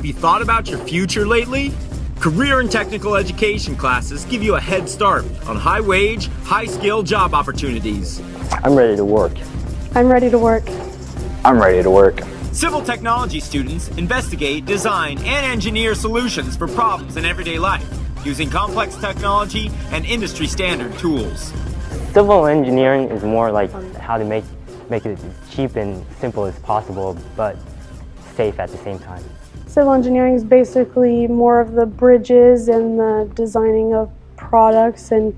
Have you thought about your future lately? Career and technical education classes give you a head start on high-wage, high-skill job opportunities. I'm ready to work. I'm ready to work. I'm ready to work. Civil technology students investigate, design, and engineer solutions for problems in everyday life using complex technology and industry-standard tools. Civil engineering is more like how to make it as cheap and simple as possible, but safe at the same time. Civil engineering is basically more of the bridges and the designing of products and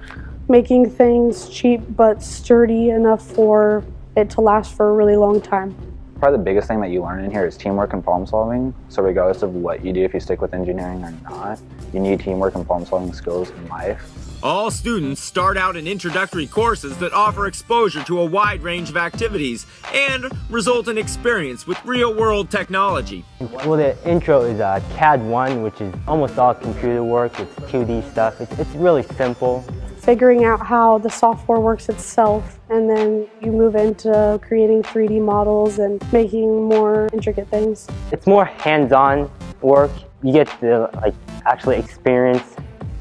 making things cheap but sturdy enough for it to last for a really long time. Probably the biggest thing that you learn in here is teamwork and problem solving. So regardless of what you do, if you stick with engineering or not, you need teamwork and problem solving skills in life. All students start out in introductory courses that offer exposure to a wide range of activities and result in experience with real-world technology. Well, the intro is CAD 1, which is almost all computer work. It's 2D stuff. It's really simple. Figuring out how the software works itself, and then you move into creating 3D models and making more intricate things. It's more hands-on work. You get to actually experience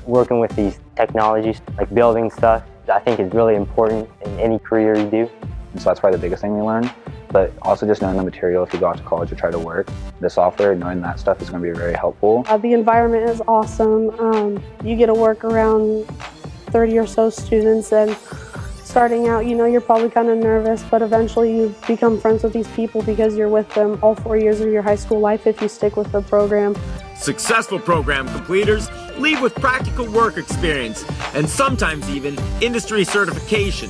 working with these technologies, like building stuff. I think is really important in any career you do. And so that's probably the biggest thing we learn. But also just knowing the material if you go out to college or try to work. The software, knowing that stuff is going to be very helpful. The environment is awesome. You get to work around 30 or so students, and starting out, you're probably kind of nervous, but eventually you become friends with these people because you're with them all 4 years of your high school life if you stick with the program. Successful program completers leave with practical work experience and sometimes even industry certification.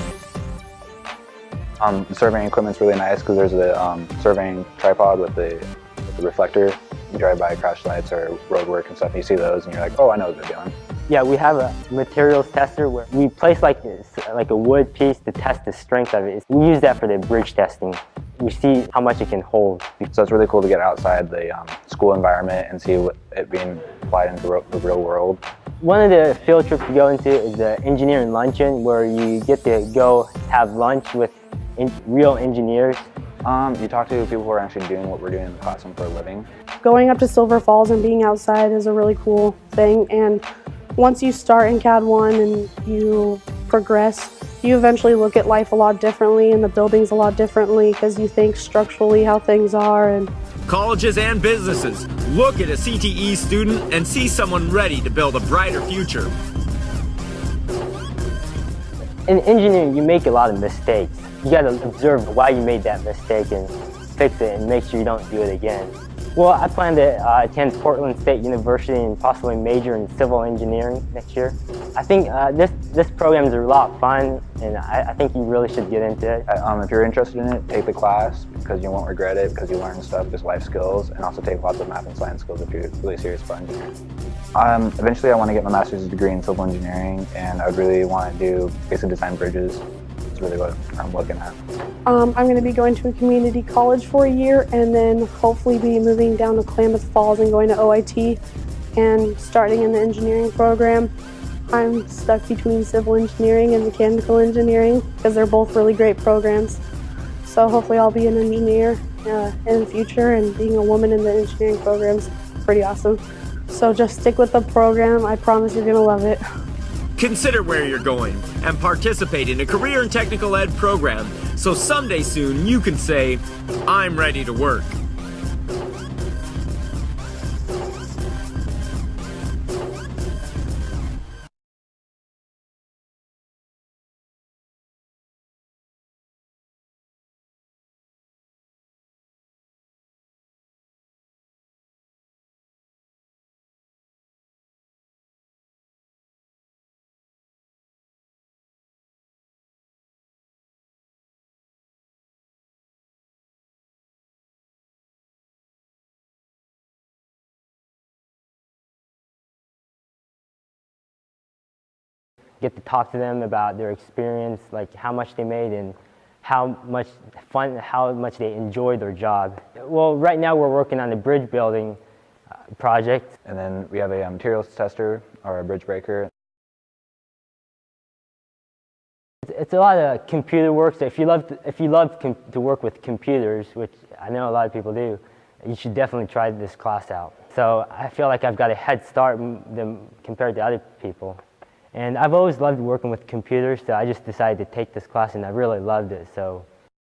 Surveying equipment's really nice because there's the surveying tripod with the reflector. You drive by crash lights or road work and stuff, and you see those and you're like, oh, I know what they're doing. Yeah, we have a materials tester where we place like a wood piece to test the strength of it. We use that for the bridge testing. We see how much it can hold. So it's really cool to get outside the school environment and see it being applied into the real world. One of the field trips we go into is the engineering luncheon, where you get to go have lunch with real engineers. You talk to people who are actually doing what we're doing in the classroom for a living. Going up to Silver Falls and being outside is a really cool thing, and once you start in CAD 1 and you progress, you eventually look at life a lot differently and the buildings a lot differently because you think structurally how things are. And colleges and businesses look at a CTE student and see someone ready to build a brighter future. In engineering, you make a lot of mistakes. You got to observe why you made that mistake and fix it and make sure you don't do it again. Well, I plan to attend Portland State University and possibly major in civil engineering next year. I think this program is a lot of fun, and I think you really should get into it. If you're interested in it, take the class because you won't regret it, because you learn stuff, just life skills, and also take lots of math and science skills if you're really serious about engineering. Eventually, I want to get my master's degree in civil engineering, and I would really want to do basic design bridges. That's really what I'm looking at. I'm going to be going to a community college for a year and then hopefully be moving down to Klamath Falls and going to OIT and starting in the engineering program. I'm stuck between civil engineering and mechanical engineering because they're both really great programs. So hopefully I'll be an engineer in the future, and being a woman in the engineering program is pretty awesome. So just stick with the program. I promise you're going to love it. Consider where you're going and participate in a career and technical ed program so someday soon you can say, I'm ready to work. Get to talk to them about their experience, like how much they made and how much they enjoyed their job. Well, right now we're working on a bridge building project. And then we have a materials tester or a bridge breaker. It's a lot of computer work, so if you love to work with computers, which I know a lot of people do, you should definitely try this class out. So I feel like I've got a head start compared to other people. And I've always loved working with computers, so I just decided to take this class and I really loved it. So